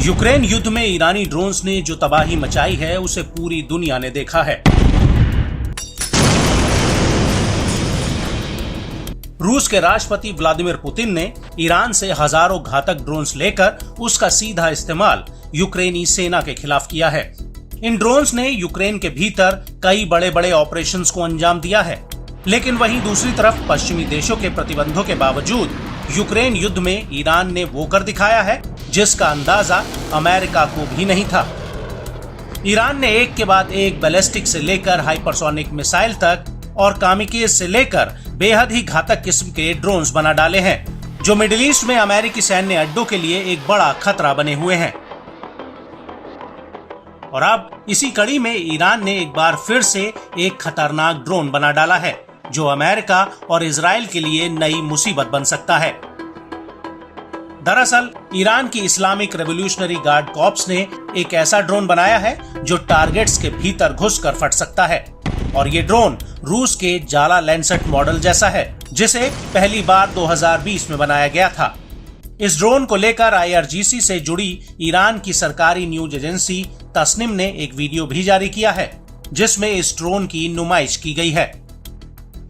Ukraine युद्ध में ईरानी drones ने जो तबाही मचाई है उसे पूरी दुनिया ने देखा है। रूस के राष्ट्रपति व्लादिमीर पुतिन ने ईरान से हजारों घातक ड्रोन्स लेकर उसका सीधा इस्तेमाल यूक्रेनी सेना के खिलाफ किया है। इन ड्रोन्स ने यूक्रेन के भीतर कई बड़े बड़े ऑपरेशंस को अंजाम दिया है, लेकिन वहीं दूसरी तरफ पश्चिमी देशों के प्रतिबंधों के बावजूद यूक्रेन युद्ध में ईरान ने वो कर दिखाया है जिसका अंदाजा अमेरिका को भी नहीं था। ईरान ने एक के बाद एक बैलिस्टिक से लेकर हाइपरसोनिक मिसाइल तक और कामिकेज से लेकर बेहद ही घातक किस्म के ड्रोन्स बना डाले हैं, जो मिडिल ईस्ट में अमेरिकी सैन्य अड्डों के लिए एक बड़ा खतरा बने हुए हैं। और अब इसी कड़ी में ईरान ने एक बार फिर से एक खतरनाक ड्रोन बना डाला है, जो अमेरिका और इजराइल के लिए नई मुसीबत बन सकता है। दरअसल ईरान की इस्लामिक रेवोल्यूशनरी गार्ड कॉर्प्स ने एक ऐसा ड्रोन बनाया है जो टारगेट्स के भीतर घुसकर फट सकता है, और ये ड्रोन रूस के जाला लैंडसेट मॉडल जैसा है, जिसे पहली बार 2020 में बनाया गया था। इस ड्रोन को लेकर IRGC से जुड़ी ईरान की सरकारी न्यूज एजेंसी तस्निम ने एक वीडियो भी जारी किया है, जिसमें इस ड्रोन की नुमाइश की गई है।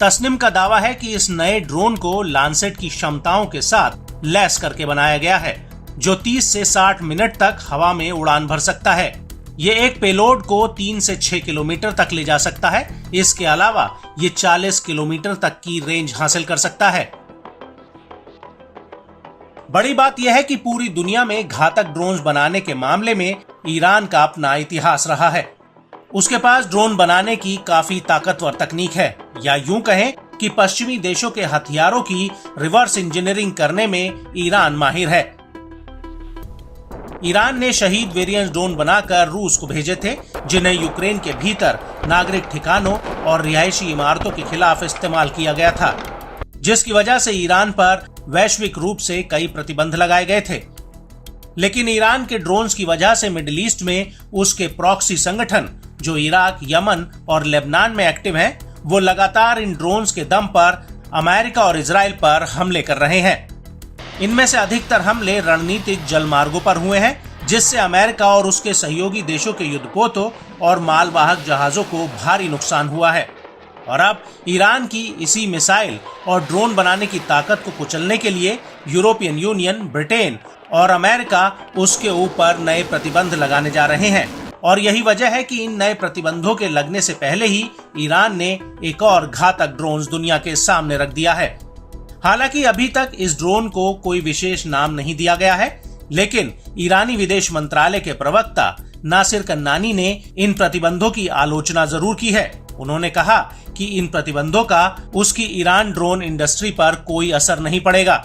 तस्निम का दावा है कि इस नए ड्रोन को लांसेट की क्षमताओं के साथ लैस करके बनाया गया है, जो 30 से 60 मिनट तक हवा में उड़ान भर सकता है। ये एक पेलोड को 3 से 6 किलोमीटर तक ले जा सकता है। इसके अलावा ये 40 किलोमीटर तक की रेंज हासिल कर सकता है। बड़ी बात यह है कि पूरी दुनिया में घातक ड्रोन्स बनाने के मामले में ईरान का अपना इतिहास रहा है। उसके पास ड्रोन बनाने की काफी ताकतवर तकनीक है, या यूं कहें कि पश्चिमी देशों के हथियारों की रिवर्स इंजीनियरिंग करने में ईरान माहिर है। ईरान ने शहीद वेरिएंट ड्रोन बनाकर रूस को भेजे थे, जिन्हें यूक्रेन के भीतर नागरिक ठिकानों और रिहायशी इमारतों के खिलाफ इस्तेमाल किया गया था, जिसकी वजह से ईरान पर वैश्विक रूप से कई प्रतिबंध लगाए गए थे। लेकिन ईरान के ड्रोन्स की वजह से मिडिल ईस्ट में उसके प्रॉक्सी संगठन, जो इराक, यमन और लेबनान में एक्टिव हैं, वो लगातार इन ड्रोन्स के दम पर अमेरिका और इजराइल पर हमले कर रहे हैं। इनमें से अधिकतर हमले रणनीतिक जलमार्गों पर हुए हैं, जिससे अमेरिका और उसके सहयोगी देशों के युद्धपोतों और मालवाहक जहाजों को भारी नुकसान हुआ है। और अब ईरान की इसी मिसाइल और ड्रोन बनाने की ताकत को कुचलने के लिए यूरोपियन यूनियन, ब्रिटेन और अमेरिका उसके ऊपर नए प्रतिबंध लगाने जा रहे हैं। और यही वजह है कि इन नए प्रतिबंधों के लगने से पहले ही ईरान ने एक और घातक ड्रोन दुनिया के सामने रख दिया है। हालांकि अभी तक इस ड्रोन को कोई विशेष नाम नहीं दिया गया है, लेकिन ईरानी विदेश मंत्रालय के प्रवक्ता नासिर कन्नानी ने इन प्रतिबंधों की आलोचना जरूर की है। उन्होंने कहा कि इन प्रतिबंधों का उसकी ईरान ड्रोन इंडस्ट्री पर कोई असर नहीं पड़ेगा।